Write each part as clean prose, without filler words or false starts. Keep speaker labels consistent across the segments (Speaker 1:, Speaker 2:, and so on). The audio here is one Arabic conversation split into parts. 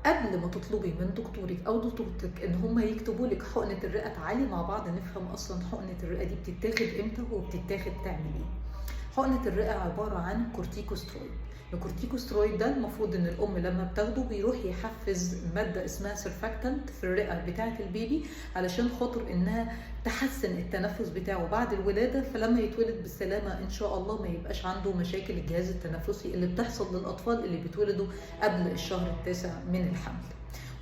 Speaker 1: قبل ما تطلبي من دكتورك او دكتورتك ان هم يكتبوا لك حقنه الرئه، تعالي مع بعض نفهم اصلا حقنه الرئه دي بتتاخد امتى وبتتاخد تعمل ايه. حقنه الرئه عباره عن كورتيكوسترويد. الكورتيكوسترويد ده المفروض ان الام لما بتاخده بيروح يحفز ماده اسمها سيرفاكتنت في الرئه بتاعه البيبي، علشان خاطر انها تحسن التنفس بتاعه بعد الولاده، فلما يتولد بالسلامه ان شاء الله ما يبقاش عنده مشاكل الجهاز التنفسي اللي بتحصل للاطفال اللي بيتولدوا قبل الشهر التاسع من الحمل.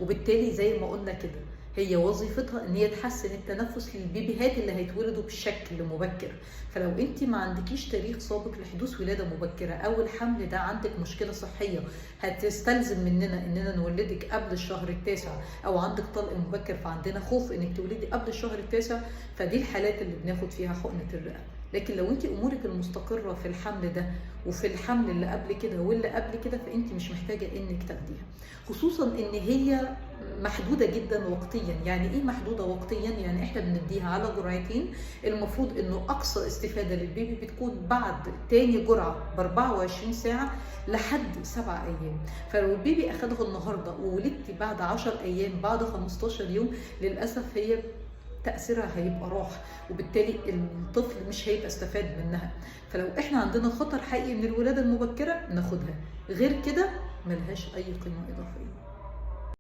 Speaker 1: وبالتالي زي ما قلنا كده، هي وظيفتها ان هي تحسن التنفس للبيبيهات اللي هيتولدوا بشكل مبكر. فلو انت ما عندكيش تاريخ سابق لحدوث ولاده مبكره او الحمل ده عندك مشكله صحيه هتستلزم مننا اننا نولدك قبل الشهر التاسع، او عندك طلق مبكر فعندنا خوف انك تولدي قبل الشهر التاسع، فدي الحالات اللي بناخد فيها حقنه الرئه. لكن لو انت امورك المستقره في الحمل ده وفي الحمل اللي قبل كده واللي قبل كده، فانت مش محتاجه انك تاخديها، خصوصا ان هي محدوده جدا وقتيا. يعني ايه محدوده وقتيا؟ يعني احنا بنديها على جرعتين، المفروض انه اقصى استفاده للبيبي بتكون بعد تاني جرعه ب 24 ساعه لحد 7 ايام. فلو البيبي اخدها النهارده وولدتي بعد 10 ايام بعد 15 يوم، للاسف هي تأثيرها هيبقى راح، وبالتالي الطفل مش هيبقى استفاد منها. فلو احنا عندنا خطر حقيقي من الولادة المبكرة ناخدها، غير كده ملهاش أي قيمة إضافية.